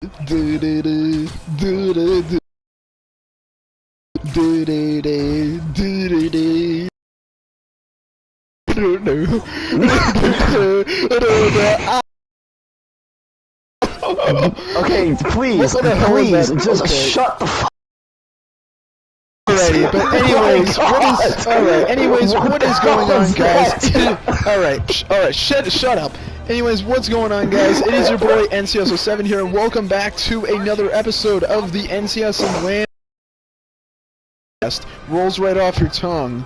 Do do do do do do do do do do do. Okay, please, please, just shut the fuck. Alrighty, but anyways, what is going on, guys? Alright, shut up. Anyways, what's going on, guys? It is your boy NCSO7 here, and welcome back to another episode of the NCS and Lambocast. Rolls right off your tongue.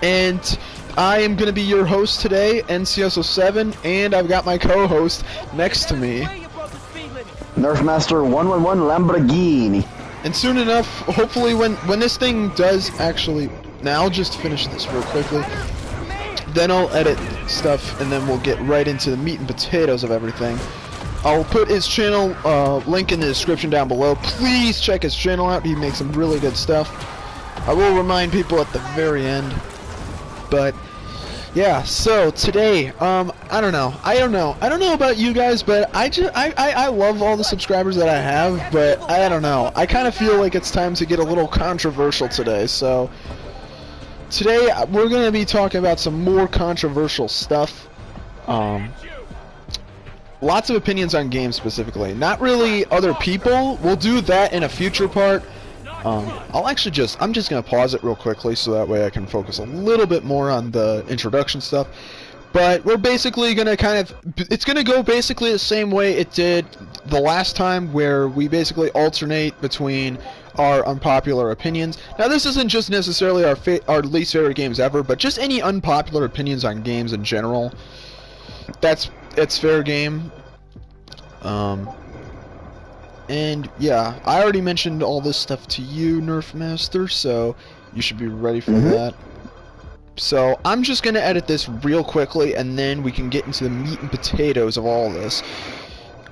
And I am going to be your host today, NCSO7, and I've got my co-host next to me. Nerfmaster 111 Lamborghini. And soon enough, hopefully when this thing does actually... Now, I'll just finish this real quickly. Then I'll edit stuff, and then we'll get right into the meat and potatoes of everything. I'll put his channel link in the description down below. Please check his channel out. He makes some really good stuff. I will remind people at the very end. But yeah, so today, I don't know about you guys, but I love all the subscribers that I have, but I don't know. I kind of feel like it's time to get a little controversial today. So today we're going to be talking about some more controversial stuff. Lots of opinions on games specifically, not really other people. We'll do that in a future part. I'm just gonna pause it real quickly so that way I can focus a little bit more on the introduction stuff. But we're basically gonna it's gonna go basically the same way it did the last time, where we basically alternate between our unpopular opinions. Now, this isn't just necessarily our least favorite games ever, but just any unpopular opinions on games in general. It's fair game. And yeah, I already mentioned all this stuff to you, Nerfmaster, so you should be ready for that. So I'm just gonna edit this real quickly, and then we can get into the meat and potatoes of all this.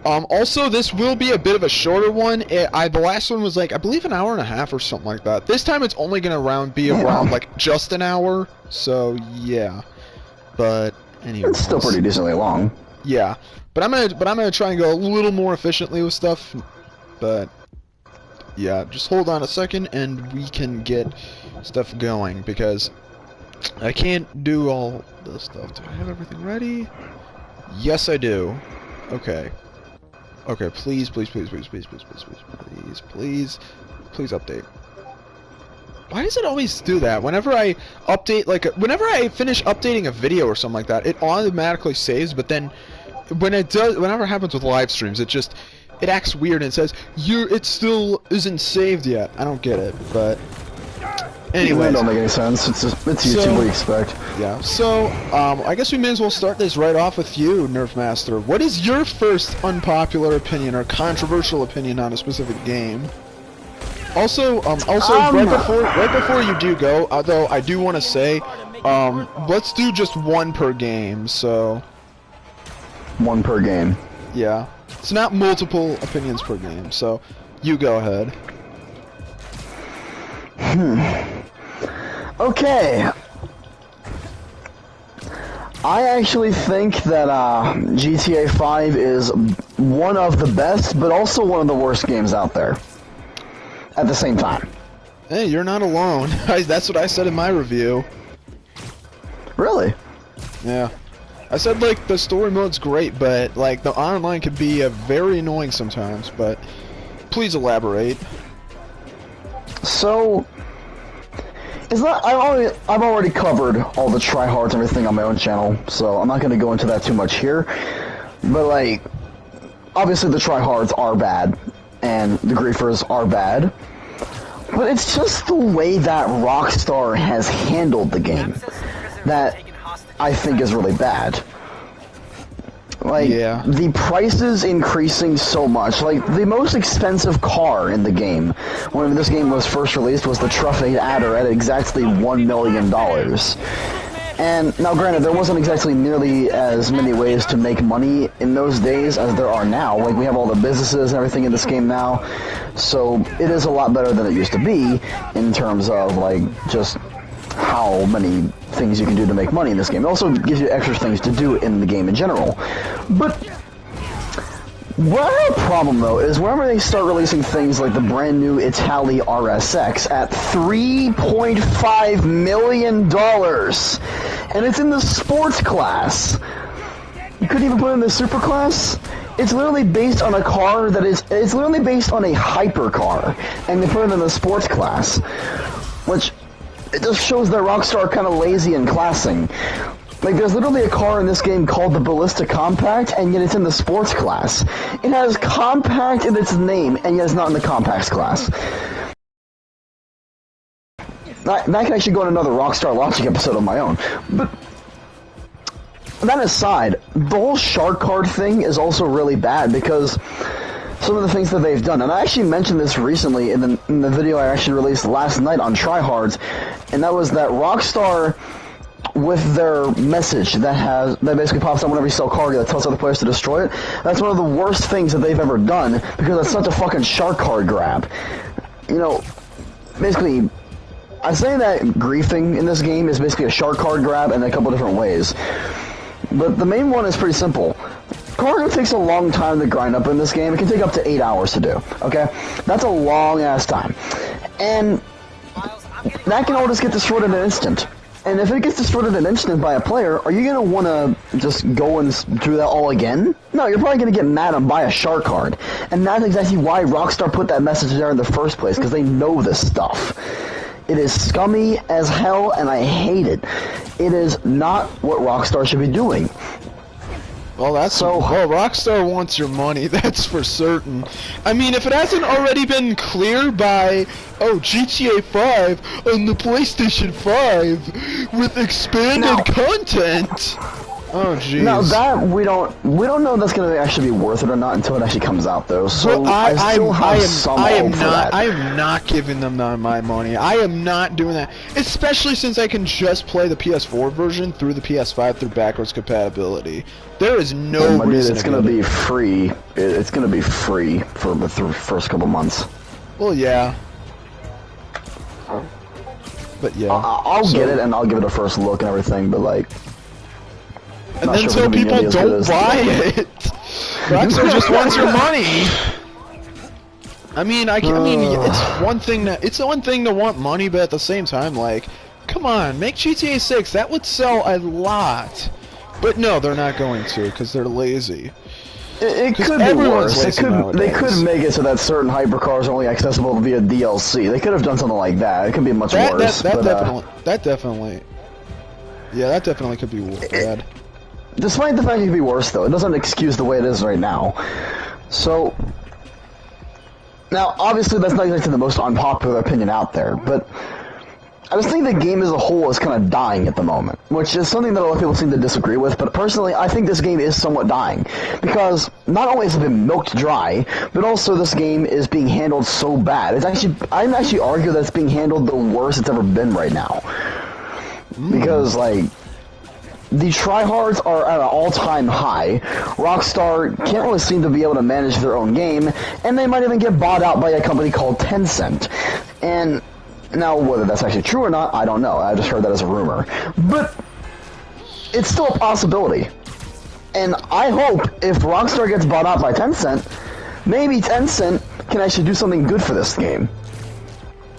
Also, this will be a bit of a shorter one. The last one was like, I believe, an hour and a half or something like that. This time it's only gonna be around like just an hour. So yeah, but anyway, it's still pretty decently long. Yeah, but I'm gonna try and go a little more efficiently with stuff. But yeah, just hold on a second and we can get stuff going, because I can't do all the stuff. Do I have everything ready? Yes, I do. Okay. Okay, please update. Why does it always do that? Whenever I update, whenever I finish updating a video or something like that, it automatically saves, but then whenever it happens with live streams, it acts weird and it says it still isn't saved yet. I don't get it, but anyway, that don't make any sense. It's YouTube. What do you expect? Yeah. So I guess we may as well start this right off with you, Nerfmaster. What is your first unpopular opinion or controversial opinion on a specific game? Also, right before you do go, though, I do want to say, let's do just one per game. So one per game. Yeah. It's not multiple opinions per game, so you go ahead. Okay. I actually think that GTA 5 is one of the best, but also one of the worst games out there. At the same time. Hey, you're not alone. That's what I said in my review. Really? Yeah. I said, like, the story mode's great, but, like, the online can be very annoying sometimes, but please elaborate. So, it's not, I've already covered all the tryhards and everything on my own channel, so I'm not going to go into that too much here. But, like, obviously the tryhards are bad, and the griefers are bad, but it's just the way that Rockstar has handled the game that I think is really bad. Like, yeah. The prices increasing so much. Like, the most expensive car in the game, when this game was first released, was the Truffade Adder at exactly $1 million. And, now granted, there wasn't exactly nearly as many ways to make money in those days as there are now. Like, we have all the businesses and everything in this game now, so it is a lot better than it used to be in terms of, like, just how many things you can do to make money in this game. It also gives you extra things to do in the game in general. But What I have a problem, though, is whenever they start releasing things like the brand new Italy RSX at $3.5 million, and it's in the sports class. You couldn't even put it in the super class? It's literally based on a car it's literally based on a hypercar, and they put it in the sports class. Which, it just shows that Rockstar are kind of lazy in classing. Like, there's literally a car in this game called the Ballista Compact, and yet it's in the sports class. It has compact in its name, and yet it's not in the compacts class. That can actually go in another Rockstar Logic episode of my own. But that aside, the whole shark card thing is also really bad because some of the things that they've done, and I actually mentioned this recently in the video I actually released last night on Tryhards, and that was that Rockstar, with their message that basically pops up whenever you sell cargo that tells other players to destroy it, that's one of the worst things that they've ever done, because it's such a fucking shark card grab. You know, basically, I say that griefing in this game is basically a shark card grab in a couple different ways. But the main one is pretty simple. Cargo takes a long time to grind up in this game. It can take up to 8 hours to do, okay? That's a long-ass time. And that can all just get destroyed in an instant. And if it gets destroyed in an instant by a player, are you going to want to just go and do that all again? No, you're probably going to get mad and buy a shark card. And that's exactly why Rockstar put that message there in the first place, because they know this stuff. It is scummy as hell, and I hate it. It is not what Rockstar should be doing. Well, well, Rockstar wants your money, that's for certain. I mean, if it hasn't already been clear by, GTA 5 on the PlayStation 5 with expanded content. Oh, jeez. Now that we don't know if that's going to actually be worth it or not until it actually comes out, though. So I am not giving them my money. I am not doing that, especially since I can just play the PS4 version through the PS5 through backwards compatibility. There is no reason. It's going to be free. It's going to be free for the first couple months. Well, yeah. But yeah, I'll get it and I'll give it a first look and everything. But like. And then so people don't buy it. Rockstar just wants your money. I mean, it's one thing to want money, but at the same time, like, come on, make GTA 6. That would sell a lot. But no, they're not going to because they're lazy. It could be worse. They could make it so that certain hypercars are only accessible via DLC. They could have done something like that. It could be much worse. That definitely could be bad. Despite the fact it could be worse, though, it doesn't excuse the way it is right now. So, now, obviously, that's not exactly the most unpopular opinion out there, but I just think the game as a whole is kind of dying at the moment, which is something that a lot of people seem to disagree with, but personally, I think this game is somewhat dying, because not only has it been milked dry, but also this game is being handled so bad. I'd actually argue that it's being handled the worst it's ever been right now. Because, like, the tryhards are at an all-time high. Rockstar can't really seem to be able to manage their own game, and they might even get bought out by a company called Tencent. And now, whether that's actually true or not, I don't know. I just heard that as a rumor. But it's still a possibility. And I hope if Rockstar gets bought out by Tencent, maybe Tencent can actually do something good for this game.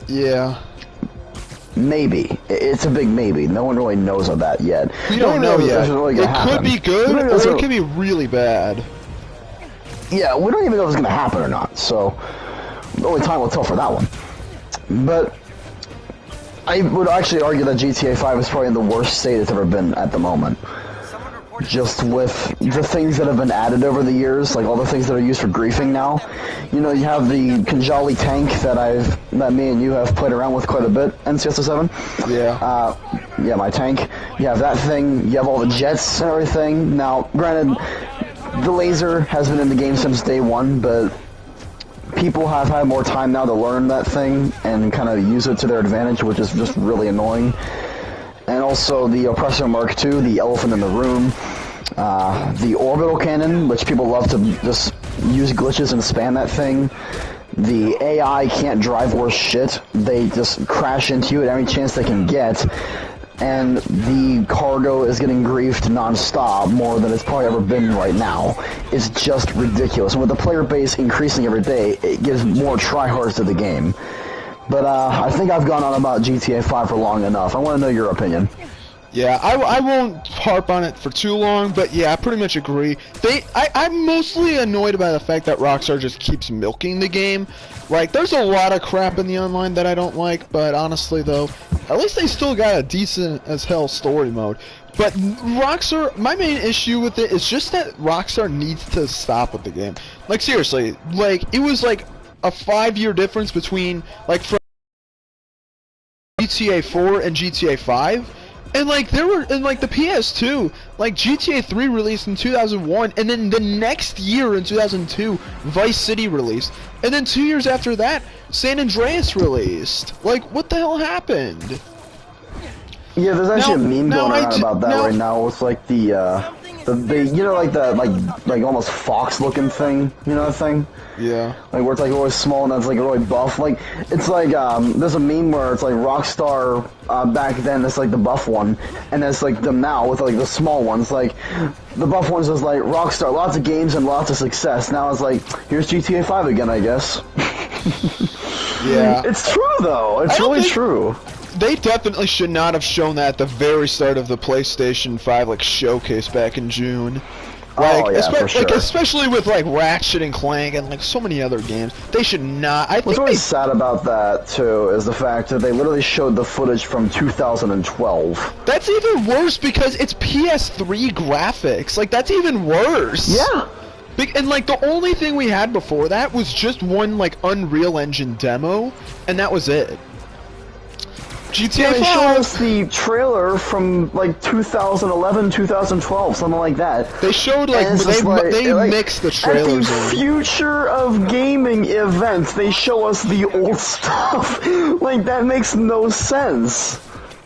Yeah. Maybe. It's a big maybe. No one really knows of that yet. We don't know yet. It could be good, or it could be really bad. Yeah, we don't even know if it's going to happen or not, so only time will tell for that one. But I would actually argue that GTA 5 is probably in the worst state it's ever been at the moment. Just with the things that have been added over the years, like all the things that are used for griefing now. You know, you have the Kanjali tank that me and you have played around with quite a bit, NCS07. Yeah. Yeah, my tank. You have that thing, you have all the jets and everything. Now, granted, the laser has been in the game since day one, but people have had more time now to learn that thing and kind of use it to their advantage, which is just really annoying. And also the Oppressor Mark II, the elephant in the room, the orbital cannon, which people love to just use glitches and spam that thing. The AI can't drive worth shit. They just crash into you at every chance they can get. and the cargo is getting griefed non-stop more than it's probably ever been right now. It's just ridiculous. And with the player base increasing every day, it gives more tryhards to the game. But I think I've gone on about GTA 5 for long enough. I want to know your opinion. Yeah, I won't harp on it for too long, but yeah, I pretty much agree. I'm mostly annoyed by the fact that Rockstar just keeps milking the game. Like, there's a lot of crap in the online that I don't like, but honestly though, at least they still got a decent as hell story mode. But Rockstar, my main issue with it is just that Rockstar needs to stop with the game. Like, seriously, like, it was like a 5-year difference between, like, from GTA 4 and GTA 5. And like there were, and like the PS2, like GTA 3 released in 2001, and then the next year in 2002, Vice City released, and then 2 years after that, San Andreas released. Like, what the hell happened? Yeah, there's actually a meme going around about that right now. It's like the you know, like the like almost fox looking thing, you know that thing? Yeah. Like where it's like always small and it's like really buff. Like it's like there's a meme where it's like Rockstar back then, it's like the buff one, and it's like them now with like the small ones. Like the buff ones is like Rockstar, lots of games and lots of success. Now it's like here's GTA 5 again, I guess. Yeah. It's true though. It's really true. They definitely should not have shown that at the very start of the PlayStation 5 like showcase back in June. Like, oh yeah, for sure. Like, especially with like Ratchet and Clank and like so many other games, they should not. I think what's really sad about that too is the fact that they literally showed the footage from 2012. That's even worse because it's PS3 graphics. Like, that's even worse. Yeah. And like the only thing we had before that was just one like Unreal Engine demo, and that was it. GTA 5. They showed us the trailer from like 2011, 2012, something like that. They showed like they mixed the trailers. At the Future of Gaming event, they show us the old stuff. Like that makes no sense.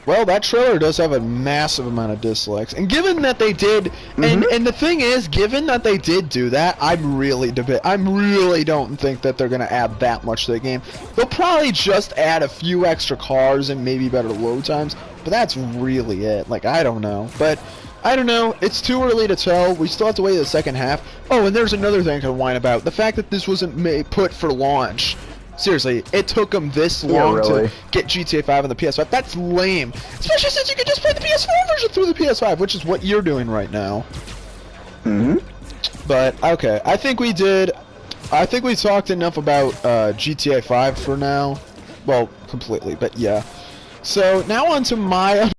Well, that trailer does have a massive amount of dislikes, and given that they did, and the thing is, given that they did do that, I really don't think that they're gonna add that much to the game. They'll probably just add a few extra cars and maybe better load times, but that's really it. Like, I don't know, but I don't know. It's too early to tell. We still have to wait the second half. Oh, and there's another thing I can whine about: the fact that this wasn't put for launch. Seriously, it took them this long to get GTA 5 on the PS5. That's lame. Especially since you can just play the PS4 version through the PS5, which is what you're doing right now. But, okay. I think we talked enough about GTA 5 for now. Well, completely, but yeah. So, now on to my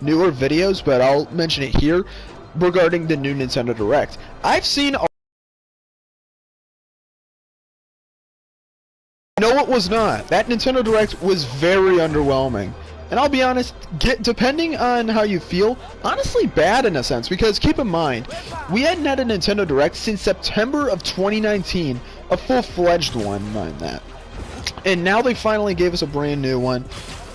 newer videos, but I'll mention it here, regarding the new Nintendo Direct. I've seen No, it was not. That Nintendo Direct was very underwhelming. And I'll be honest, depending on how you feel, honestly bad in a sense, because keep in mind, we hadn't had a Nintendo Direct since September of 2019, a full-fledged one, mind that. And now they finally gave us a brand new one,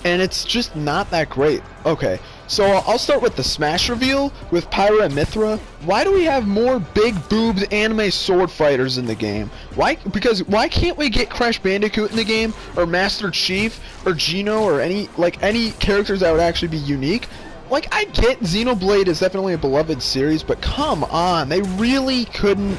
and it's just not that great. Okay, so I'll start with the Smash reveal with Pyra and Mythra. Why do we have more big-boobed anime sword fighters in the game? Why can't we get Crash Bandicoot in the game, or Master Chief, or Geno, or any characters that would actually be unique? Like, I get Xenoblade is definitely a beloved series, but come on, they really couldn't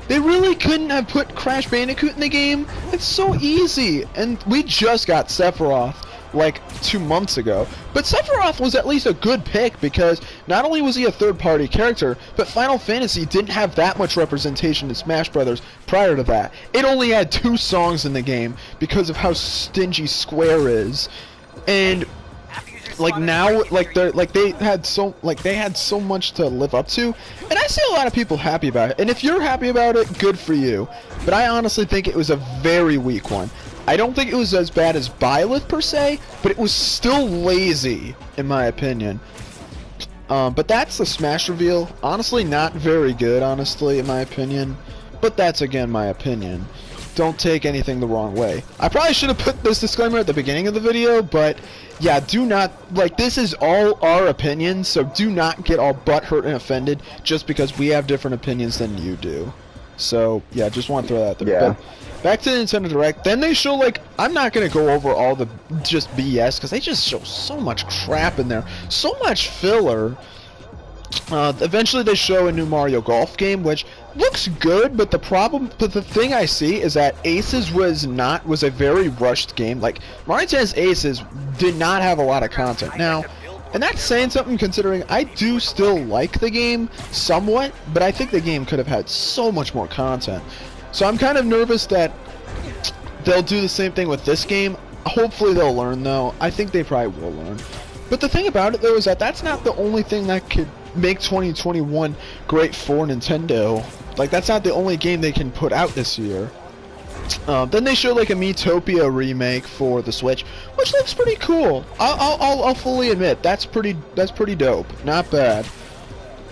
have put Crash Bandicoot in the game. It's so easy, and we just got Sephiroth like 2 months ago. But Sephiroth was at least a good pick because not only was he a third-party character, but Final Fantasy didn't have that much representation in Smash Brothers prior to that. It only had 2 songs in the game because of how stingy Square is. And like now, they had so much to live up to, and I see a lot of people happy about it. And if you're happy about it, good for you. But I honestly think it was a very weak one. I don't think it was as bad as Byleth per se, but it was still lazy in my opinion. But that's the Smash reveal. Honestly, not very good, honestly, in my opinion. But that's again my opinion. Don't take anything the wrong way. I probably should have put this disclaimer at the beginning of the video, but yeah, do not, like, this is all our opinions, so do not get all butthurt and offended just because we have different opinions than you do. So yeah, just want to throw that out there. Yeah. But back to the Nintendo Direct. Then they show, like, I'm not gonna go over all the just BS because they just show so much crap in there, so much filler. Eventually they show a new Mario Golf game, which looks good, but the thing I see is that Aces was a very rushed game. Like, Mario Tennis Aces did not have a lot of content. Now, and that's saying something considering I do still like the game somewhat, but I think the game could have had so much more content. So I'm kind of nervous that they'll do the same thing with this game. Hopefully they'll learn, though. I think they probably will learn. But the thing about it, though, is that that's not the only thing that could make 2021 great for Nintendo. Like, that's not the only game they can put out this year. Then they show, like, a Miitopia remake for the Switch, which looks pretty cool. I'll fully admit that's pretty dope. Not bad.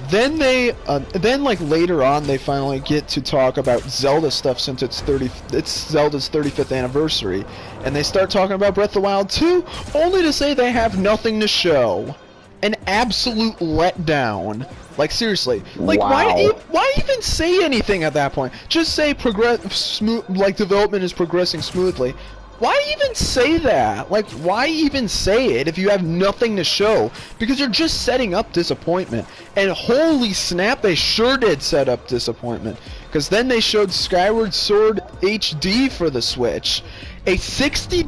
Then then like later on, they finally get to talk about Zelda stuff since it's Zelda's 35th anniversary, and they start talking about Breath of the Wild 2, only to say they have nothing to show. An absolute letdown. Like, seriously. Like, wow. why even say anything at that point? Just say development is progressing smoothly. Why even say that? Like, why even say it if you have nothing to show? Because you're just setting up disappointment. And holy snap, they sure did set up disappointment. Because then they showed Skyward Sword HD for the Switch. A $60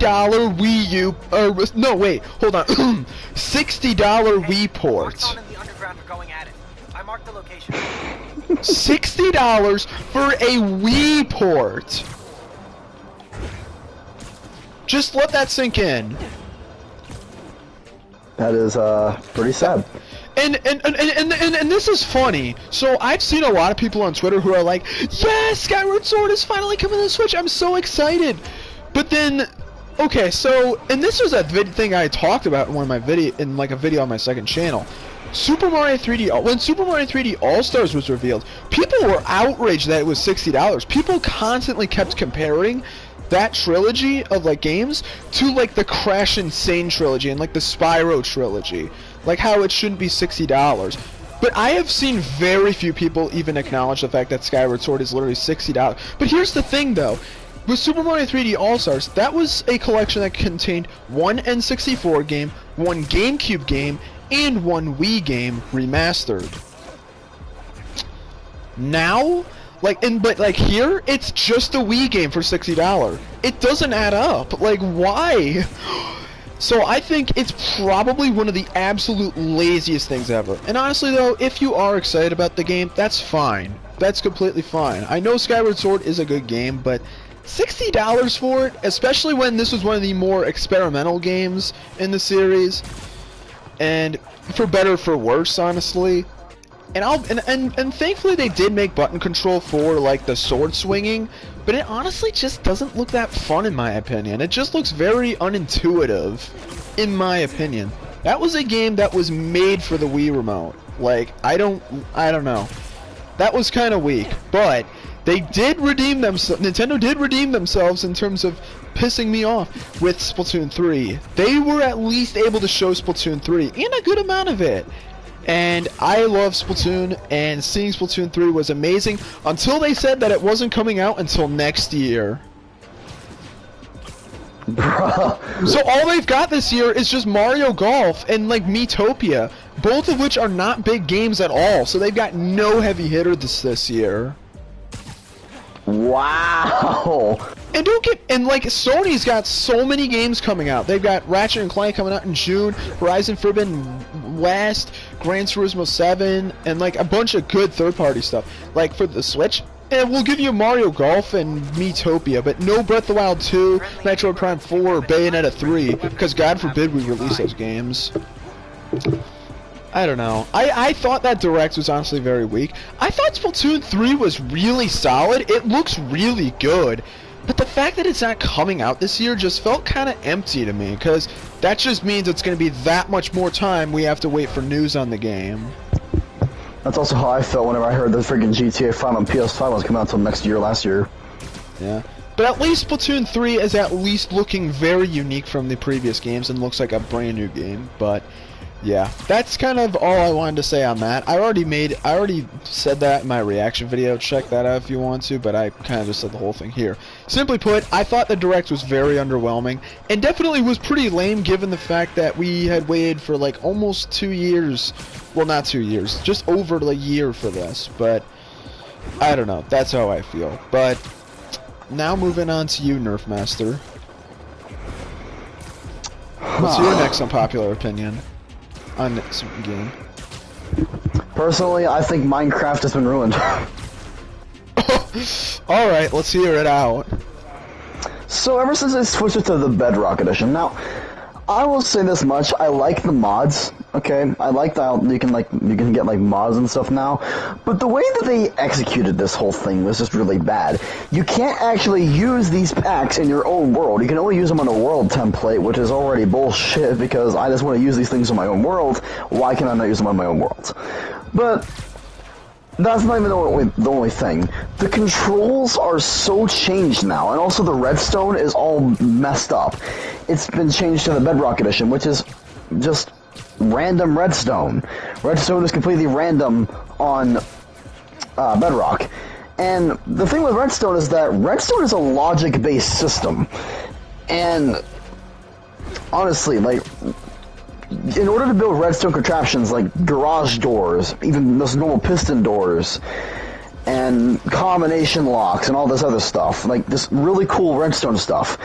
Wii U, no wait, hold on, $60 Wii port. $60 for a Wii port. Just let that sink in. That is pretty sad. And this is funny. So I've seen a lot of people on Twitter who are like, "Yes, Skyward Sword is finally coming to the Switch. I'm so excited." But then, okay, so, and this was a thing I talked about in one of my a video on my second channel. Super Mario 3D, when Super Mario 3D All-Stars was revealed, people were outraged that it was $60. People constantly kept comparing that trilogy of, like, games to, like, the Crash Insane trilogy and, like, the Spyro trilogy. Like, how it shouldn't be $60. But I have seen very few people even acknowledge the fact that Skyward Sword is literally $60. But here's the thing, though. With Super Mario 3D All-Stars, that was a collection that contained one N64 game, one GameCube game, and one Wii game remastered. Now, but here, it's just a Wii game for $60. It doesn't add up. Like, why? So I think it's probably one of the absolute laziest things ever. And honestly, though, if you are excited about the game, that's fine. That's completely fine. I know Skyward Sword is a good game, but $60 for it, especially when this was one of the more experimental games in the series, and for better or for worse, honestly. And thankfully they did make button control for, like, the sword swinging, but it honestly just doesn't look that fun in my opinion. It just looks very unintuitive, in my opinion. That was a game that was made for the Wii remote. Like, I don't know. That was kind of weak, but they did redeem themselves. Nintendo did redeem themselves in terms of pissing me off with Splatoon 3. They were at least able to show Splatoon 3, and a good amount of it. And I love Splatoon, and seeing Splatoon 3 was amazing until they said that it wasn't coming out until next year. Bruh. So all they've got this year is just Mario Golf and, like, Miitopia, both of which are not big games at all. So they've got no heavy hitter this year. Wow. And like, Sony's got so many games coming out. They've got Ratchet and Clank coming out in June, Horizon Forbidden West, Gran Turismo 7, and, like, a bunch of good third-party stuff. Like, for the Switch, and we'll give you Mario Golf and Miitopia, but no Breath of the Wild 2, Metroid Prime 4, or Bayonetta 3, because God forbid we release those games. I don't know. I thought that Direct was honestly very weak. I thought Splatoon 3 was really solid. It looks really good. But the fact that it's not coming out this year just felt kind of empty to me, because that just means it's going to be that much more time we have to wait for news on the game. That's also how I felt whenever I heard the freaking GTA 5 on PS5 was coming out until next year, last year. Yeah. But at least Splatoon 3 is at least looking very unique from the previous games and looks like a brand new game. But Yeah, that's kind of all I wanted to say on that. I already said that in my reaction video. Check that out if you want to, but I kind of just said the whole thing here. Simply put, I thought the Direct was very underwhelming, and definitely was pretty lame given the fact that we had waited for like almost 2 years. Well, not 2 years, just over a year for this, but I don't know. That's how I feel. But now moving on to you, Nerf Master. What's your next unpopular opinion on this game? Personally, I think Minecraft has been ruined. Alright, let's hear it out. So ever since I switched it to the Bedrock Edition, now, I will say this much, I like the mods, okay? I like that you can get like mods and stuff now, but the way that they executed this whole thing was just really bad. You can't actually use these packs in your own world. You can only use them on a world template, which is already bullshit because I just want to use these things on my own world. Why can I not use them on my own world? But that's not even the only thing. The controls are so changed now, and also the redstone is all messed up. It's been changed to the Bedrock Edition, which is just random redstone. Redstone is completely random on Bedrock. And the thing with redstone is that redstone is a logic-based system. And honestly, like, in order to build redstone contraptions like garage doors, even those normal piston doors, and combination locks and all this other stuff, like this really cool redstone stuff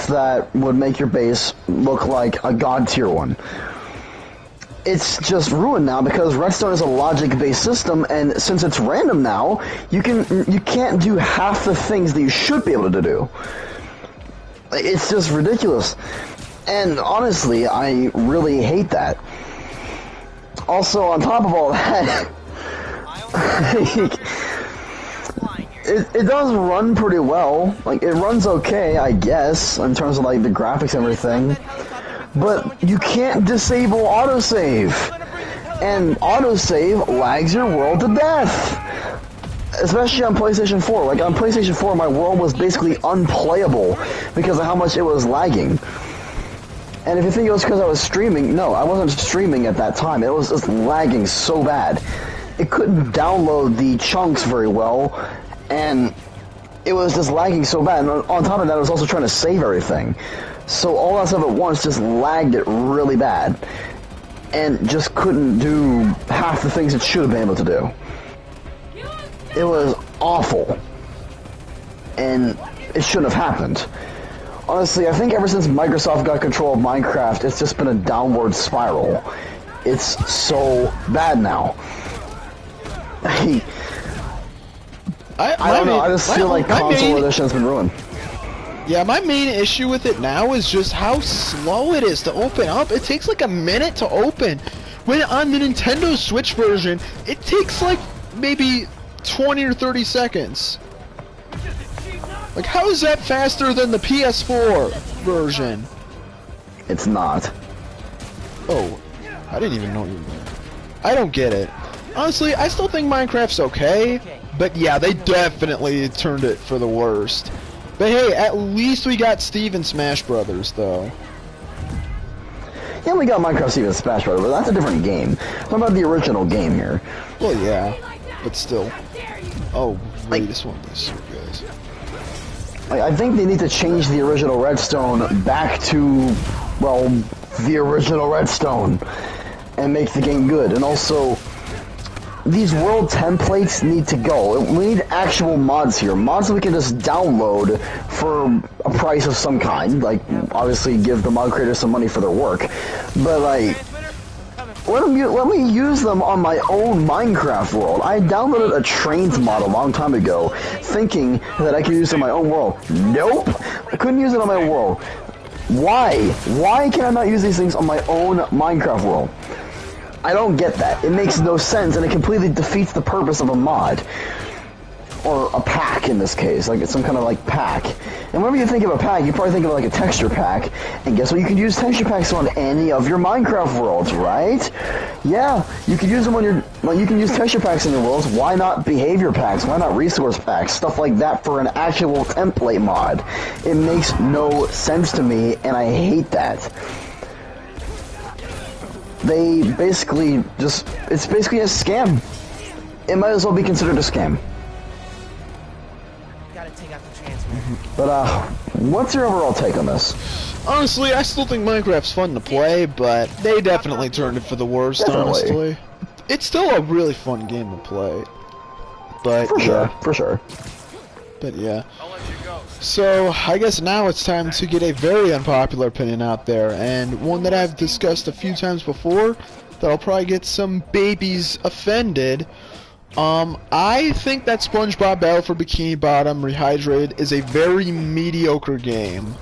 that would make your base look like a god tier one, it's just ruined now because redstone is a logic-based system, and since it's random now, you can't do half the things that you should be able to do. It's just ridiculous. And honestly, I really hate that. Also, on top of all that, it does run pretty well. Like, it runs okay, I guess, in terms of like the graphics and everything. But you can't disable autosave. And autosave lags your world to death. Especially on PlayStation 4. Like, on PlayStation 4, my world was basically unplayable because of how much it was lagging. And if you think it was because I was streaming, no, I wasn't streaming at that time. It was just lagging so bad. It couldn't download the chunks very well, and it was just lagging so bad. And on top of that, I was also trying to save everything. So all that stuff at once just lagged it really bad, and just couldn't do half the things it should have been able to do. It was awful, and it shouldn't have happened. Honestly, I think ever since Microsoft got control of Minecraft, it's just been a downward spiral. It's so bad now. I don't know, I just feel like console edition has been ruined. Yeah, my main issue with it now is just how slow it is to open up. It takes like a minute to open. When on the Nintendo Switch version, it takes like maybe 20 or 30 seconds. Like, how is that faster than the PS4 version? It's not. Oh, I didn't even know you were there. I don't get it. Honestly, I still think Minecraft's okay, but yeah, they definitely turned it for the worst. But hey, at least we got Steve and Smash Brothers, though. Yeah, we got Minecraft Steve and Smash Brothers, but that's a different game. I'm talking about the original game here. Well, yeah, but still. Oh, wait, this one is so good. I think they need to change the original Redstone back to, well, the original Redstone and make the game good. And also, these world templates need to go. We need actual mods here. Mods that we can just download for a price of some kind. Like, obviously give the mod creators some money for their work. But, like, let me use them on my own Minecraft world. I downloaded a trains mod a long time ago, thinking that I could use it on my own world. Nope! I couldn't use it on my world. Why? Why can I not use these things on my own Minecraft world? I don't get that. It makes no sense, and it completely defeats the purpose of a mod. Or a pack, in this case. Like, it's some kind of, like, pack. And whenever you think of a pack, you probably think of, like, a texture pack. And guess what? You can use texture packs on any of your Minecraft worlds, right? Yeah, you can use them on your... Well, you can use texture packs in your worlds. Why not behavior packs? Why not resource packs? Stuff like that for an actual template mod. It makes no sense to me, and I hate that. they basically it's basically a scam. It might as well be considered a scam. Gotta take out the transmitter. But what's your overall take on this? Honestly, I still think Minecraft's fun to play, but they definitely turned it for the worst, Definitely. honestly. It's still a really fun game to play. But For sure, for sure. But yeah. So, I guess now it's time to get a very unpopular opinion out there, and one that I've discussed a few times before, that'll probably get some babies offended. I think that SpongeBob Battle for Bikini Bottom Rehydrated is a very mediocre game.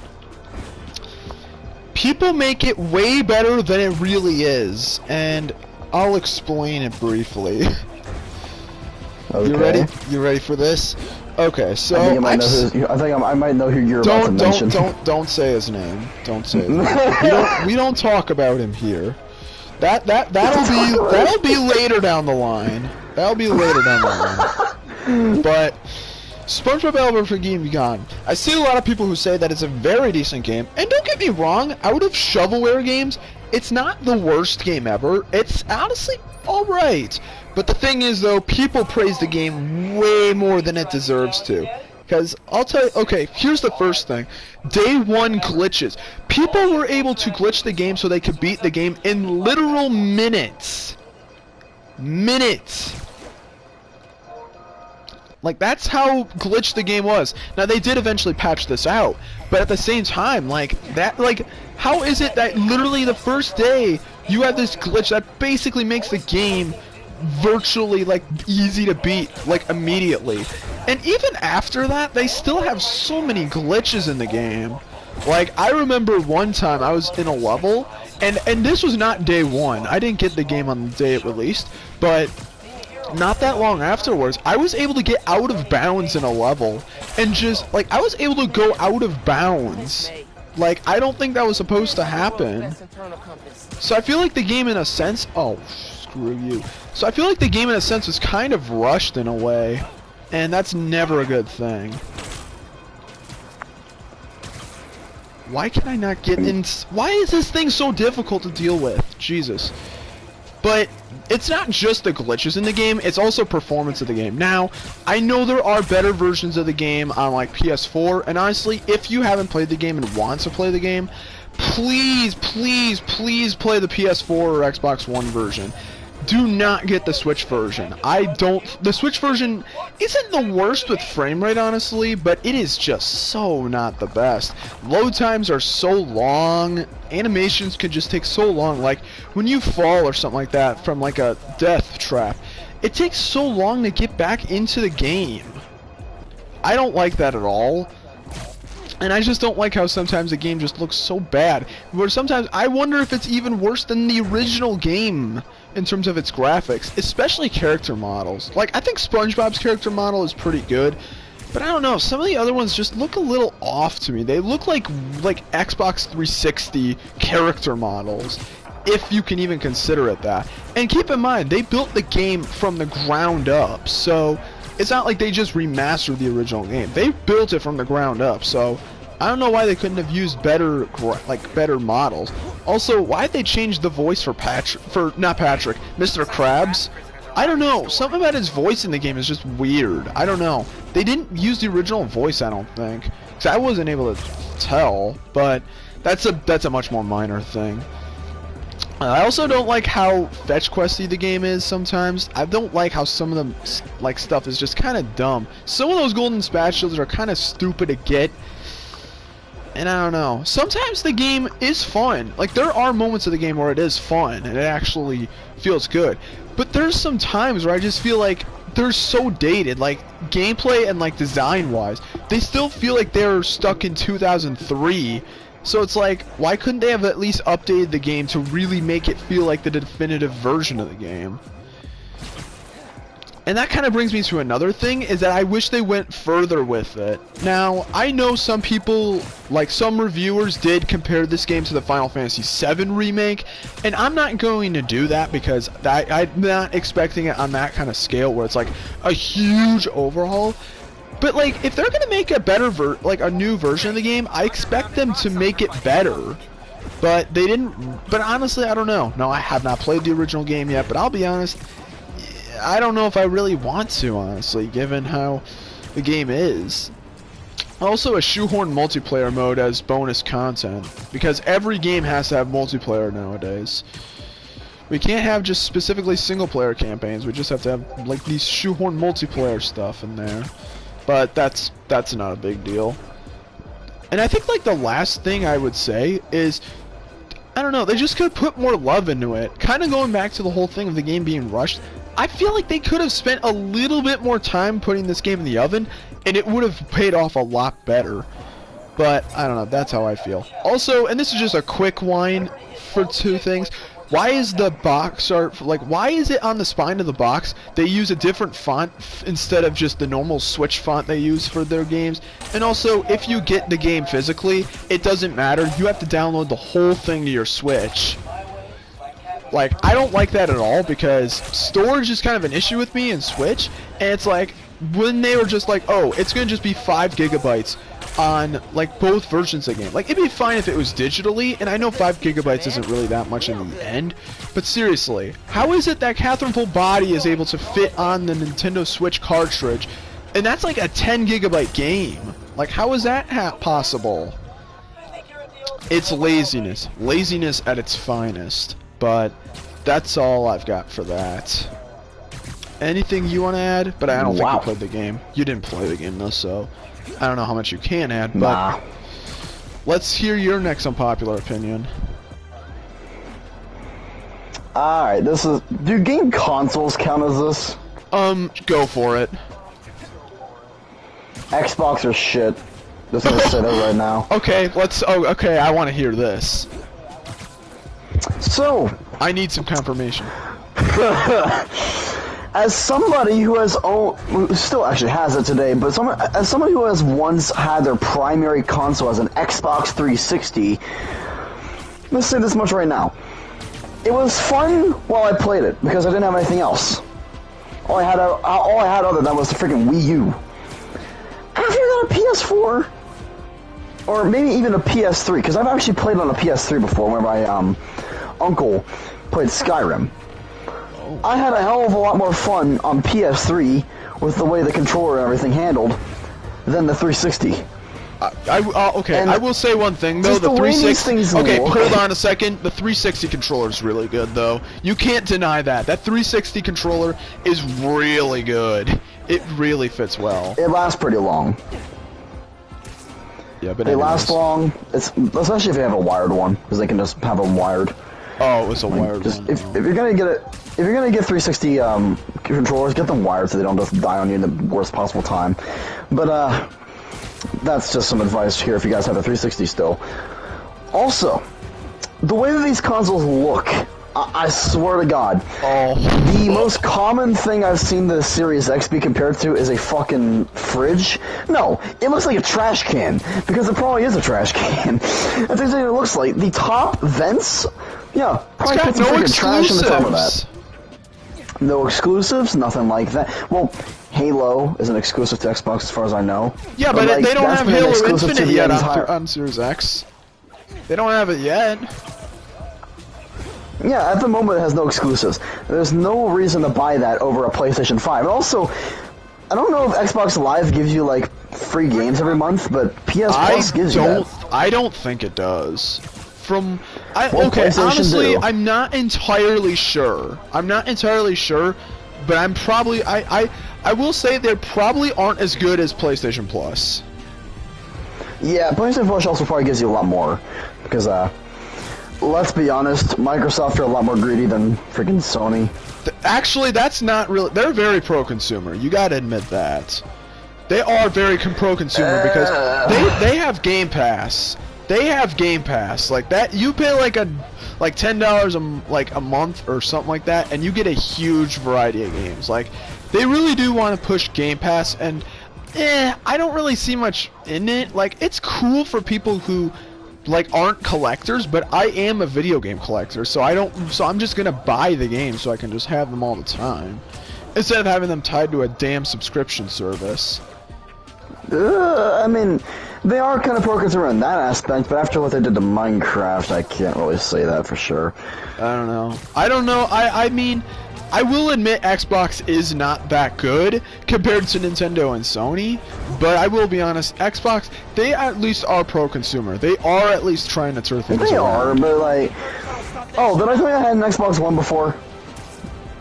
People make it way better than it really is, and I'll explain it briefly. Okay. You ready? You ready for this? Okay, so I might know who you're about to mention. Don't say his name. Don't say his name. we don't talk about him here. That'll be later down the line. That'll be later down the line. But SpongeBob Battle for Bikini Bottom. I see a lot of people who say that it's a very decent game, and don't get me wrong. Out of shovelware games, it's not the worst game ever. It's honestly alright. But the thing is, though, people praise the game way more than it deserves to. Because, I'll tell you, okay, here's the first thing. Day one glitches. People were able to glitch the game so they could beat the game in literal minutes. Minutes. Like, that's how glitched the game was. Now, they did eventually patch this out. But at the same time, how is it that literally the first day you have this glitch that basically makes the game virtually easy to beat immediately, and even after that they still have so many glitches in the game. I remember one time I was in a level, and this was not day one. I didn't get the game on the day it released, but not that long afterwards I was able to get out of bounds in a level, and just I was able to go out of bounds. I don't think that was supposed to happen. So I feel like the game in a sense, oh screw you. So I feel like the game in a sense was kind of rushed in a way, and that's never a good thing. Why can I not get in? Why is this thing so difficult to deal with? Jesus. But it's not just the glitches in the game, it's also performance of the game. Now, I know there are better versions of the game on PS4, and honestly, if you haven't played the game and want to play the game, please, please, please play the PS4 or Xbox One version. Do not get the Switch version. The Switch version isn't the worst with frame rate, honestly, but it is just so not the best. Load times are so long, animations can just take so long. When you fall or something like that from a death trap, it takes so long to get back into the game. I don't like that at all. And I just don't like how sometimes the game just looks so bad. Where sometimes I wonder if it's even worse than the original game in terms of its graphics, especially character models. I think SpongeBob's character model is pretty good, but I don't know, some of the other ones just look a little off to me. They look like Xbox 360 character models, if you can even consider it that. And keep in mind, they built the game from the ground up, so it's not like they just remastered the original game. They built it from the ground up, so I don't know why they couldn't have used better models. Also, why'd they change the voice for Mr. Krabs? I don't know. Something about his voice in the game is just weird. I don't know. They didn't use the original voice, I don't think, because I wasn't able to tell. But that's a much more minor thing. I also don't like how fetch questy the game is sometimes. I don't like how some of the stuff is just kind of dumb. Some of those golden spatulas are kind of stupid to get. And I don't know. Sometimes the game is fun. There are moments of the game where it is fun and it actually feels good. But there's some times where I just feel like they're so dated, gameplay and design-wise. They still feel like they're stuck in 2003. So it's why couldn't they have at least updated the game to really make it feel like the definitive version of the game? And that kind of brings me to another thing, is that I wish they went further with it. Now, I know some people, some reviewers did compare this game to the Final Fantasy VII Remake, and I'm not going to do that because I'm not expecting it on that kind of scale where it's a huge overhaul. But if they're gonna make a better a new version of the game, I expect them to make it better. But they didn't. But honestly, I don't know. No, I have not played the original game yet. But I'll be honest, I don't know if I really want to. Honestly, given how the game is. Also, a shoehorn multiplayer mode as bonus content because every game has to have multiplayer nowadays. We can't have just specifically single-player campaigns. We just have to have like these shoehorn multiplayer stuff in there. But that's not a big deal. And I think like the last thing I would say is, I don't know, they just could put more love into it. Kind of going back to the whole thing of the game being rushed. I feel like they could have spent a little bit more time putting this game in the oven, and it would have paid off a lot better. But I don't know, that's how I feel. Also, and this is just a quick whine for two things. Why is the box art, like, why is it on the spine of the box they use a different font instead of just the normal Switch font they use for their games? And also, if you get the game physically, it doesn't matter. You have to download the whole thing to your Switch. Like, I don't like that at all because storage is kind of an issue with me in Switch. And it's like, when they were just like, oh, it's going to just be 5 gigabytes on like both versions of the game. Like, it'd be fine if it was digitally, and I know 5 gigabytes isn't really that much in the end, but seriously, how is it that Catherine Full Body is able to fit on the Nintendo Switch cartridge, and that's like a 10 gigabyte game? Like, how is that possible? It's laziness. Laziness at its finest. But that's all I've got for that. Anything you want to add? But I don't think you played the game. You didn't play the game though, so I don't know how much you can add, but let's hear your next unpopular opinion. Alright, this is... Do game consoles count as this? Go for it. Xbox or shit. Just gonna say that right now. Okay, let's... Oh, okay, I want to hear this. So... I need some confirmation. As somebody who has who still actually has it today, but as somebody who has once had their primary console as an Xbox 360, let's say this much right now. It was fun while I played it because I didn't have anything else. All I had other than that was the freaking Wii U. After I got a PS4, or maybe even a PS3, because I've actually played on a PS3 before, where my uncle played Skyrim. I had a hell of a lot more fun on PS3 with the way the controller and everything handled than the 360. Okay, and I will say one thing though. The 360. Okay, hold on a second. The 360 controller is really good though. You can't deny that. That 360 controller is really good. It really fits well. It lasts pretty long. Yeah, but they last long. It's especially if you have a wired one, because they can just have them wired. Oh, it was a wired one. If you're gonna get it, if you're gonna get 360 controllers, get them wired so they don't just die on you in the worst possible time. But that's just some advice here if you guys have a 360 still. Also, the way that these consoles look, I swear to God, the most common thing I've seen the Series X be compared to is a fucking fridge. No, it looks like a trash can, because it probably is a trash can. That's exactly what it looks like. The top vents, yeah, probably put some freaking trash on the top of that. No exclusives, nothing like that. Well, Halo is an exclusive to Xbox as far as I know. Yeah, but like, they don't have Halo Infinite yet on Series X. They don't have it yet. Yeah, at the moment it has no exclusives. There's no reason to buy that over a PlayStation 5. And also, I don't know if Xbox Live gives you, like, free games every month, but PS Plus gives you that. I don't think it does. Okay, honestly, I'm not entirely sure. But I'm probably... I will say they probably aren't as good as PlayStation Plus. Yeah, PlayStation Plus also probably gives you a lot more. Because, let's be honest, Microsoft are a lot more greedy than freaking Sony. Actually, that's not really... They're very pro-consumer. You gotta admit that. They are very pro-consumer because they have Game Pass. They have Game Pass. Like that, you pay like $10 a month or something like that, and you get a huge variety of games. Like, they really do want to push Game Pass, and I don't really see much in it. Like, it's cool for people who like aren't collectors, but I am a video game collector, so I'm just gonna buy the games so I can just have them all the time instead of having them tied to a damn subscription service. I mean, They are kind of pro-consumer in that aspect, but after what they did to Minecraft, I can't really say that for sure. I don't know. I mean, I will admit Xbox is not that good compared to Nintendo and Sony, but I will be honest, Xbox, they at least are pro-consumer. They are at least trying to turn things around. They are, but like... Oh, did I tell you I had an Xbox One before?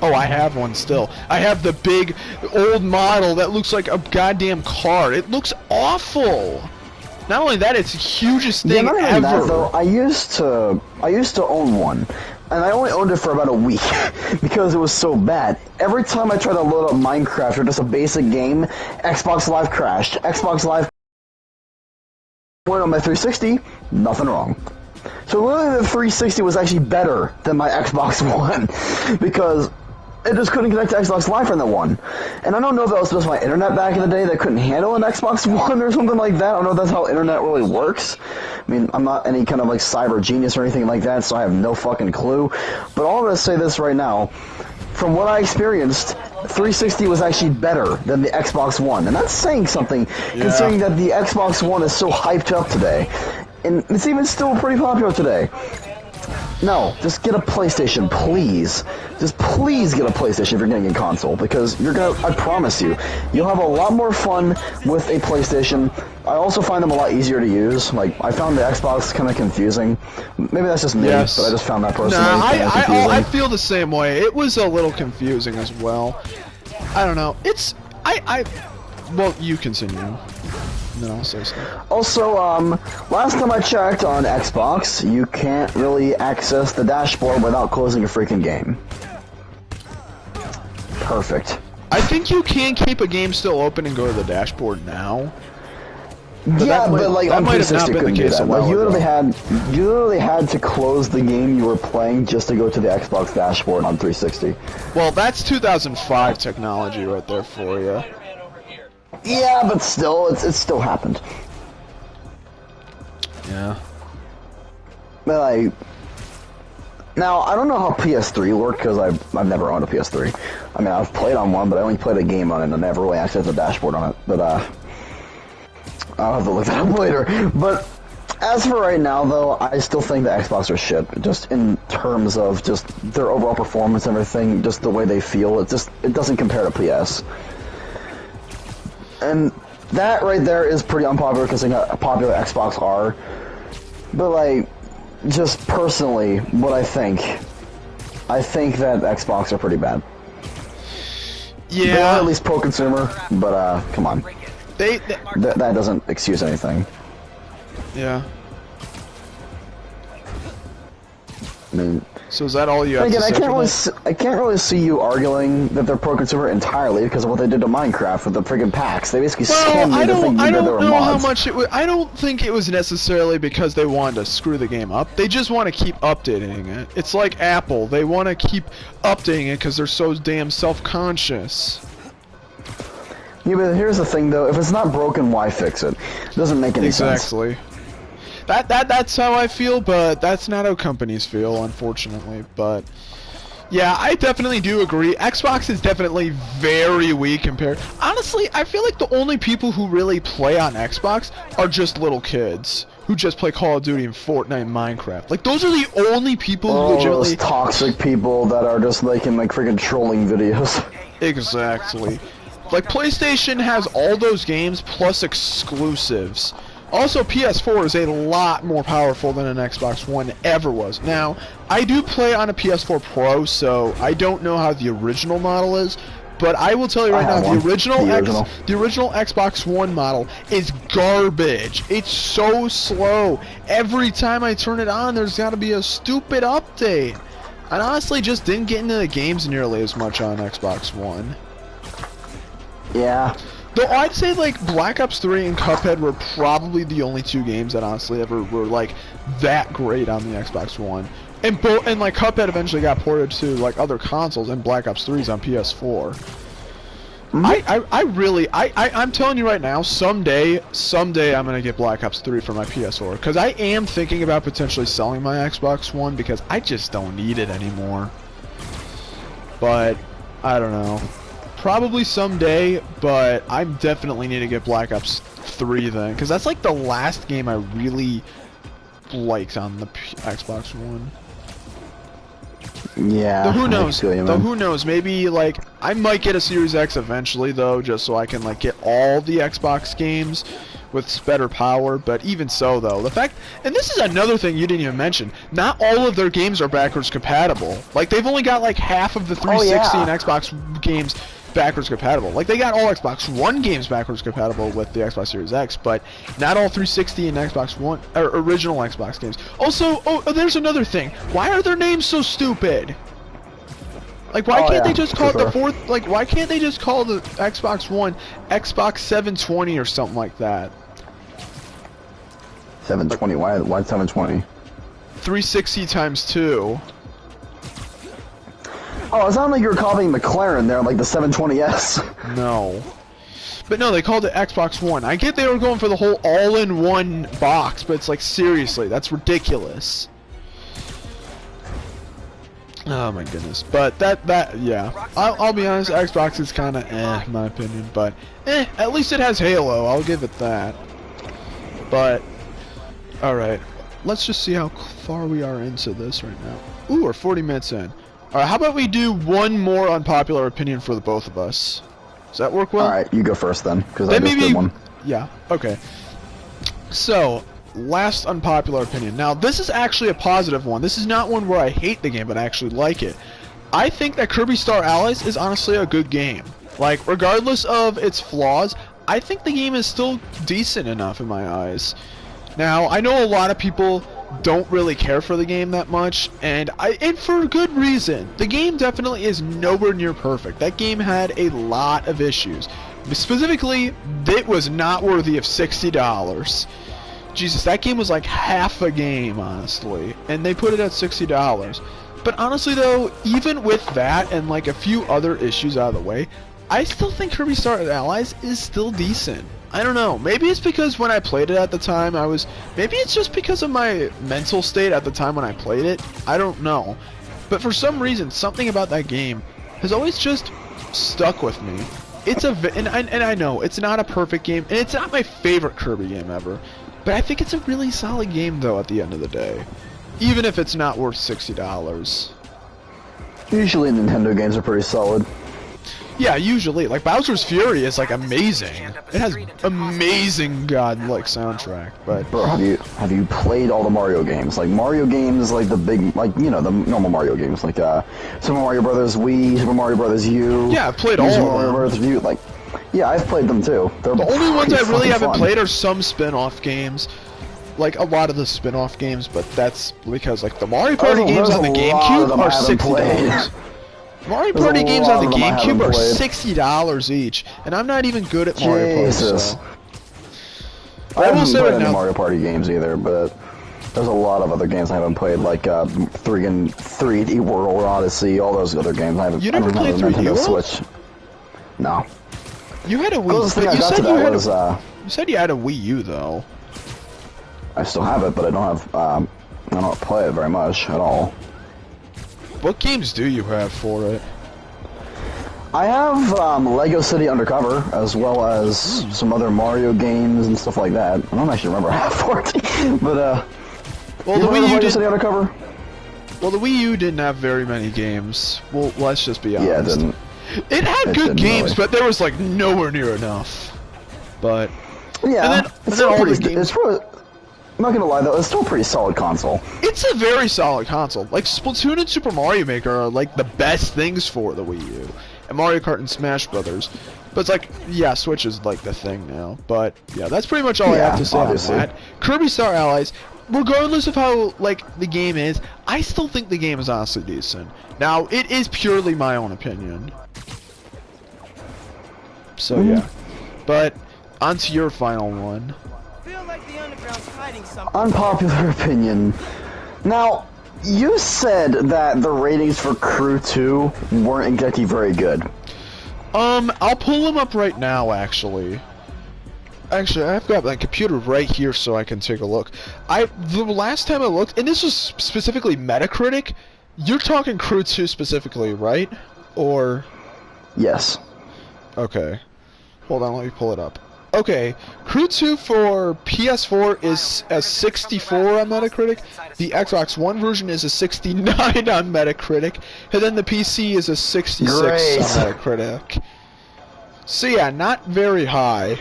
Oh, I have one still. I have the big old model that looks like a goddamn car. It looks awful. Not only that, it's the hugest thing ever. That, though, I used to own one, and I only owned it for about a week because it was so bad. Every time I tried to load up Minecraft or just a basic game, Xbox Live crashed. Xbox Live went on my 360, nothing wrong. So literally the 360 was actually better than my Xbox One because it just couldn't connect to Xbox Live from the one. And I don't know if that was just my internet back in the day that couldn't handle an Xbox One or something like that. I don't know if that's how internet really works. I mean, I'm not any kind of like cyber genius or anything like that, so I have no fucking clue. But all I'm going to say this right now, from what I experienced, 360 was actually better than the Xbox One. And that's saying something, considering that the Xbox One is so hyped up today. And it's even still pretty popular today. No, just get a PlayStation, please. Just please get a PlayStation if you're getting a console, because you're gonna, I promise you, you'll have a lot more fun with a PlayStation. I also find them a lot easier to use. Like, I found the Xbox kind of confusing. Maybe that's just me, but I just found that personally I feel the same way. It was a little confusing as well. I don't know. It's, well, you continue. And then I'll say stuff. Also, last time I checked on Xbox, you can't really access the dashboard without closing a freaking game. Perfect. I think you can keep a game still open and go to the dashboard now. But yeah, but like on 360 couldn't do that. Like you literally had to close the game you were playing just to go to the Xbox dashboard on 360. Well, that's 2005 technology right there for you. Yeah, but still, it still happened. Yeah. But like, now I don't know how PS3 worked because I've never owned a PS3. I mean, I've played on one, but I only played a game on it and I never really accessed the dashboard on it. But I'll have to look that up later. But as for right now, though, I still think the Xbox are shit. Just in terms of just their overall performance and everything, just the way they feel. It doesn't compare to PS. And that right there is pretty unpopular considering how popular Xbox are. But like, just personally, what I think that Xbox are pretty bad. Yeah. They are at least pro-consumer, but come on. That doesn't excuse anything. Yeah. I mean, so is that all you have to say? I can't really see you arguing that they're pro-consumer entirely because of what they did to Minecraft with the friggin' packs. They basically scammed me to think that they were mods. How much it was. I don't think it was necessarily because they wanted to screw the game up. They just want to keep updating it. It's like Apple. They want to keep updating it because they're so damn self-conscious. Yeah, but here's the thing, though. If it's not broken, why fix it? It doesn't make any sense. Exactly. That's how I feel, but that's not how companies feel, unfortunately. But yeah, I definitely do agree. Xbox is definitely very weak compared. Honestly, I feel like the only people who really play on Xbox are just little kids who just play Call of Duty and Fortnite and Minecraft. Like, those are the only people who legitimately... those toxic people that are just making like freaking trolling videos. Exactly. Like, PlayStation has all those games plus exclusives. Also, PS4 is a lot more powerful than an Xbox One ever was. Now, I do play on a PS4 Pro, so I don't know how the original model is, but I will tell you right now, the original Xbox One model is garbage. It's so slow. Every time I turn it on, there's got to be a stupid update. I honestly just didn't get into the games nearly as much on Xbox One. Yeah. Though I'd say like Black Ops 3 and Cuphead were probably the only two games that honestly ever were like that great on the Xbox One. And like Cuphead eventually got ported to like other consoles, and Black Ops 3 is on PS4. I'm telling you right now, someday I'm gonna get Black Ops 3 for my PS4 because I am thinking about potentially selling my Xbox One because I just don't need it anymore. But I don't know. Probably someday, but I definitely need to get Black Ops 3 then, because that's like the last game I really liked on the Xbox One. Yeah. Though who knows? I feel you, Though man. who knows? Maybe like I might get a Series X eventually, though, just so I can like get all the Xbox games with better power. But even so, though, the fact, and this is another thing you didn't even mention, not all of their games are backwards compatible. Like they've only got like half of the 360 and Xbox games backwards compatible. Like they got all Xbox One games backwards compatible with the Xbox Series X, but not all 360 and Xbox One or original Xbox games. Also, there's another thing. Why are their names so stupid? Like why can't they just call it the fourth? Like why can't they just call the Xbox One Xbox 720 or something like that? 720. Why 720? 360 times 2. Oh, it sounded like you were copying McLaren there, like the 720S. No. But no, they called it Xbox One. I get they were going for the whole all-in-one box, but it's like, seriously, that's ridiculous. Oh my goodness. But yeah. I'll be honest, Xbox is kind of in my opinion, but at least it has Halo, I'll give it that. But, alright, let's just see how far we are into this right now. Ooh, we're 40 minutes in. Alright, how about we do one more unpopular opinion for the both of us? Does that work well? Alright, you go first then, because I just did one. Yeah, okay. So, last unpopular opinion. Now, this is actually a positive one. This is not one where I hate the game, but I actually like it. I think that Kirby Star Allies is honestly a good game. Like, regardless of its flaws, I think the game is still decent enough in my eyes. Now, I know a lot of people don't really care for the game that much, and for good reason. The game definitely is nowhere near perfect. That game had a lot of issues. Specifically, it was not worthy of $60. Jesus, that game was like half a game, honestly, and they put it at $60. But honestly, though, even with that and like a few other issues out of the way, I still think Kirby Star Allies is still decent. I don't know, maybe it's because when I played it at the time maybe it's just because of my mental state at the time when I played it, I don't know. But for some reason, something about that game has always just stuck with me. It's and I know, it's not a perfect game, and it's not my favorite Kirby game ever, but I think it's a really solid game though at the end of the day. Even if it's not worth $60. Usually Nintendo games are pretty solid. Yeah, usually. Like, Bowser's Fury is, like, amazing. It has amazing godlike soundtrack, but... Bro, have you played all the Mario games? Like, Mario games, like, the big, like, you know, the normal Mario games, like, Super Mario Brothers Wii, Super Mario Brothers U... Yeah, I've played all Super of Mario them. Brothers U, like... Yeah, I've played them, too. They're the only ones I really haven't fun. played are some spin-off games. Like, a lot of the spin-off games, but that's because, like, the Mario Party games on the GameCube are $60. Mario Party games on the GameCube are $60 each, and I'm not even good at Mario Party, so... I haven't played any Mario Party games either, but there's a lot of other games I haven't played, like 3D World Odyssey, all those other games. You never played 3D World? Switch. No. You had a Wii, but you said you had a Wii U, though. I still have it, but I don't play it very much at all. What games do you have for it? I have Lego City Undercover, as well as some other Mario games and stuff like that. I don't actually remember how for it, but well, the Wii U Lego City Undercover? Well, the Wii U didn't have very many games. Well, let's just be honest. Yeah, it didn't. It had good games, but there was like nowhere near enough. But yeah, and then all the games. I'm not gonna lie though, it's still a pretty solid console. It's a very solid console. Like, Splatoon and Super Mario Maker are like the best things for the Wii U. And Mario Kart and Smash Brothers. But it's like, yeah, Switch is like the thing now. But, yeah, that's pretty much all I have to say on that. Kirby Star Allies, regardless of how, like, the game is, I still think the game is honestly decent. Now, it is purely my own opinion. So, yeah. But, on to your final one. Unpopular opinion. Now, you said that the ratings for Crew 2 weren't exactly very good. I'll pull them up right now, actually. Actually, I've got my computer right here so I can take a look. The last time I looked, and this was specifically Metacritic, you're talking Crew 2 specifically, right? Or... Yes. Okay. Hold on, let me pull it up. Okay, Crew 2 for PS4 is a 64 on Metacritic. The Xbox One version is a 69 on Metacritic. And then the PC is a 66 Great. on Metacritic. So yeah, not very high.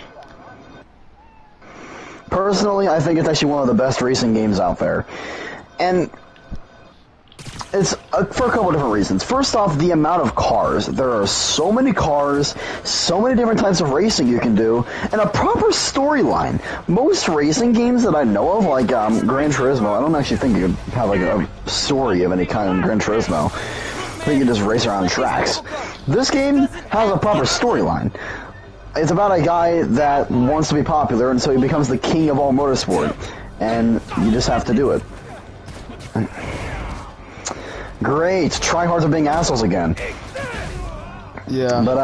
Personally, I think it's actually one of the best racing games out there. And it's for a couple of different reasons. First off, the amount of cars. There are so many cars, so many different types of racing you can do, and a proper storyline. Most racing games that I know of, like Gran Turismo, I don't actually think you can have like a story of any kind in Gran Turismo. I think you can just race around tracks. This game has a proper storyline. It's about a guy that wants to be popular, and so he becomes the king of all motorsport. And you just have to do it. Great! Tryhards are being assholes again. Yeah. But,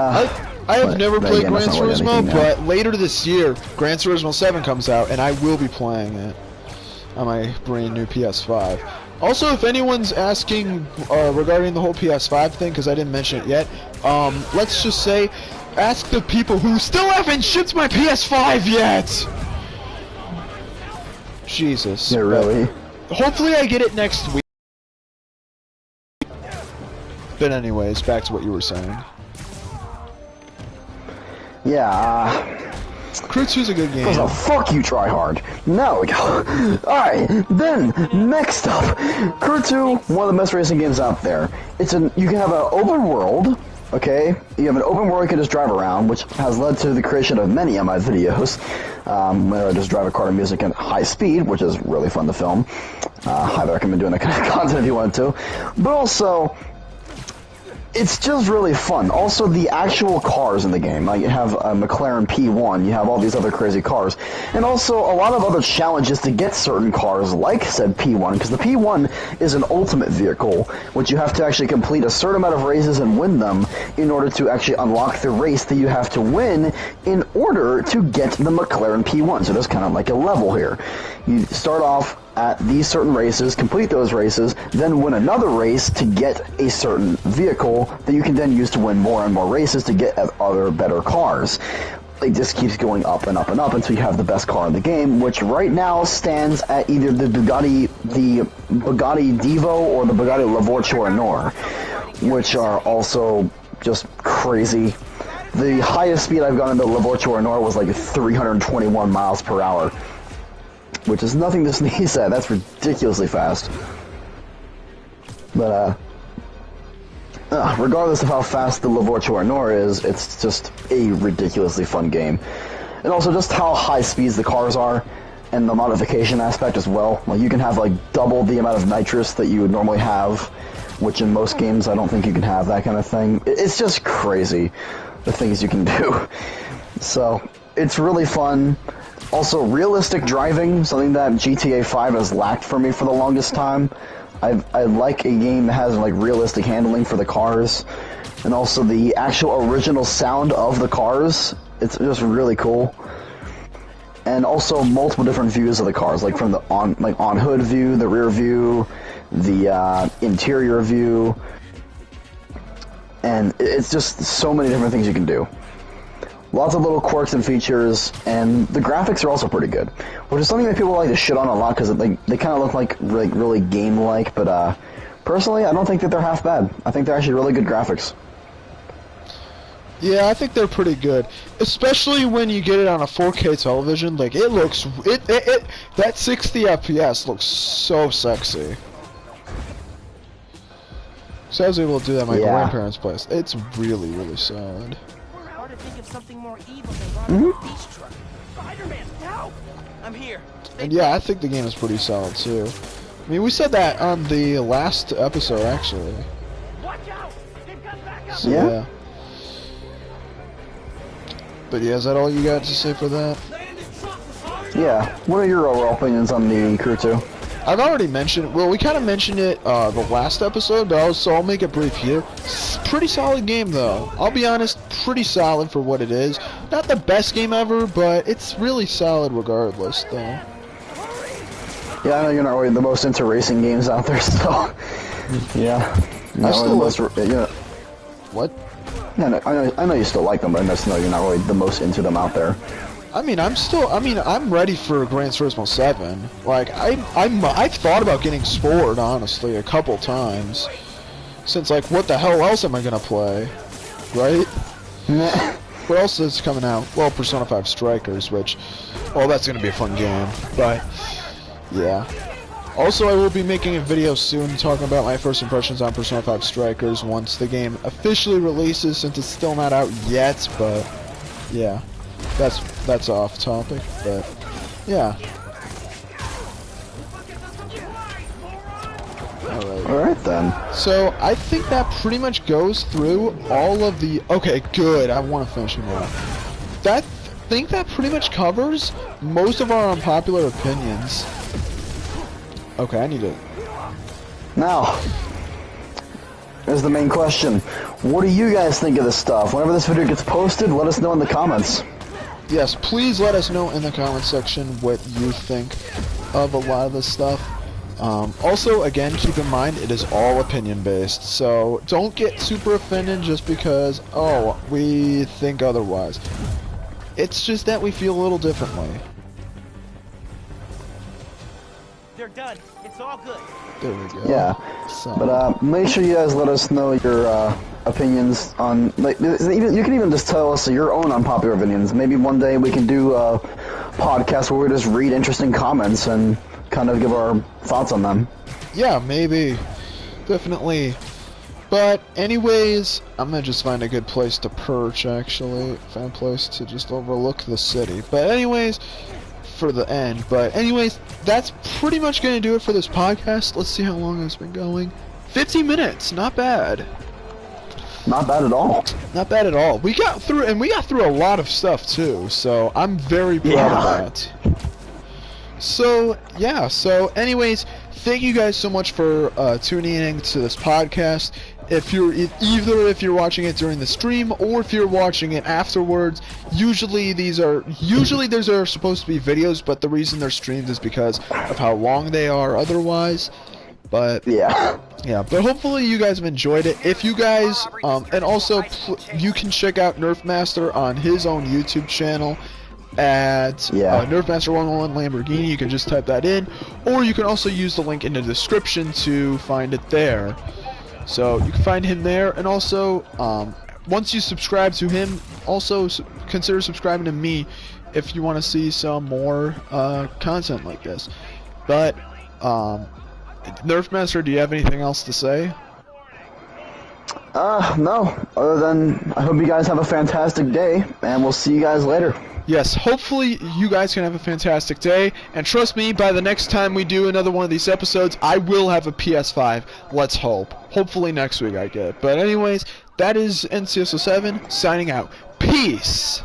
I have never played again, Gran that's not really Turismo, anything but later this year, Gran Turismo 7 comes out, and I will be playing it on my brand new PS5. Also, if anyone's asking regarding the whole PS5 thing, because I didn't mention it yet, let's just say, ask the people who still haven't shipped my PS5 yet! Jesus. Yeah, really? Hopefully I get it next week. But anyways, back to what you were saying. Yeah, Crew 2's a good game. so fuck you, Tryhard. Now we go. Alright, then, next up, Crew 2, one of the best racing games out there. You can have an open world, okay? You have an open world you can just drive around, which has led to the creation of many of my videos, where I just drive a car to music at high speed, which is really fun to film. Highly recommend doing that kind of content if you want to. But also, it's just really fun. Also, the actual cars in the game. Like, you have a McLaren P1, you have all these other crazy cars. And also, a lot of other challenges to get certain cars, like said P1, because the P1 is an ultimate vehicle, which you have to actually complete a certain amount of races and win them in order to actually unlock the race that you have to win in order to get the McLaren P1. So there's kind of like a level here. You start off at these certain races, complete those races, then win another race to get a certain vehicle that you can then use to win more and more races to get other better cars. It just keeps going up and up and up until you have the best car in the game, which right now stands at either the Bugatti Divo or the Bugatti Lavorture Nord, which are also just crazy. The highest speed I've gone in the Lavorture Nord was like 321 miles per hour. Which is nothing to sneeze at. That's ridiculously fast. But, regardless of how fast the Lavorture Nord is, it's just a ridiculously fun game. And also just how high speeds the cars are, and the modification aspect as well. Like, you can have, like, double the amount of nitrous that you would normally have, which in most games I don't think you can have that kind of thing. It's just crazy, the things you can do. So, it's really fun. Also, realistic driving, something that GTA 5 has lacked for me for the longest time. I like a game that has like realistic handling for the cars, and also the actual original sound of the cars. It's just really cool. And also multiple different views of the cars, like from the on hood view, the rear view, the interior view, and it's just so many different things you can do. Lots of little quirks and features, and the graphics are also pretty good, which is something that people like to shit on a lot because they kind of look like really game-like. But personally, I don't think that they're half bad. I think they're actually really good graphics. Yeah, I think they're pretty good, especially when you get it on a 4K television. Like it looks, that 60 FPS looks so sexy. So I was able to do that at my grandparents' place. It's really solid. Think of something more evil than robbing a beach truck. Spider-Man, help! I'm here. And yeah, I think the game is pretty solid too. I mean, we said that on the last episode, actually. Watch out! They've got backup. So, yeah. But yeah, is that all you got to say for that? Yeah. What are your overall opinions on the Crew 2? I've already mentioned, well, we kind of mentioned it the last episode, but I'll make it brief here. It's a pretty solid game, though. I'll be honest, pretty solid for what it is. Not the best game ever, but it's really solid regardless, though. Yeah, I know you're not really the most into racing games out there, so... yeah. I still What? Yeah, no, I know you still like them, but I just know you're not really the most into them out there. I mean, I'm ready for Gran Turismo 7. Like, I've thought about getting Sport, honestly, a couple times. Since, like, what the hell else am I gonna play? Right? What else is coming out? Well, Persona 5 Strikers, which, well, that's gonna be a fun game. But, yeah. Also, I will be making a video soon talking about my first impressions on Persona 5 Strikers once the game officially releases, since it's still not out yet, but, yeah. That's off topic, but yeah. Alright then. So I think that pretty much goes through all of the. Okay, good. I want to finish him off. Think that pretty much covers most of our unpopular opinions. Okay, I need to. Now, here's the main question. What do you guys think of this stuff? Whenever this video gets posted, let us know in the comments. Yes, please let us know in the comment section what you think of a lot of this stuff. Also, again, keep in mind, it is all opinion-based, so don't get super offended just because, oh, we think otherwise. It's just that we feel a little differently. They're done. It's all good. There we go. Yeah, So, but make sure you guys let us know your opinions on, like, you can even just tell us your own unpopular opinions. Maybe one day we can do a podcast where we just read interesting comments and kind of give our thoughts on them. yeah, maybe. Definitely. But anyways, I'm gonna just find a good place to perch, actually. Find a place to just overlook the city. But anyways, for the end. But anyways, that's pretty much gonna do it for this podcast. Let's see how long it's been going. 15 minutes, not bad. Not bad at all. Not bad at all. We got through a lot of stuff too, so I'm very proud of that. So yeah, so anyways, thank you guys so much for tuning in to this podcast. If you're watching it during the stream or if you're watching it afterwards, usually these are supposed to be videos, but the reason they're streamed is because of how long they are otherwise. But yeah, but hopefully you guys have enjoyed it. If you guys, and also you can check out Nerfmaster on his own YouTube channel at Nerfmaster 101 Lamborghini. You can just type that in, or you can also use the link in the description to find it there. So you can find him there, and also once you subscribe to him, also consider subscribing to me if you want to see some more content like this. But Nerfmaster, do you have anything else to say? No. Other than, I hope you guys have a fantastic day, and we'll see you guys later. Yes, hopefully you guys can have a fantastic day, and trust me, by the next time we do another one of these episodes, I will have a PS5. Let's hope. Hopefully next week I get it. But anyways, that is NCSO7 signing out. Peace!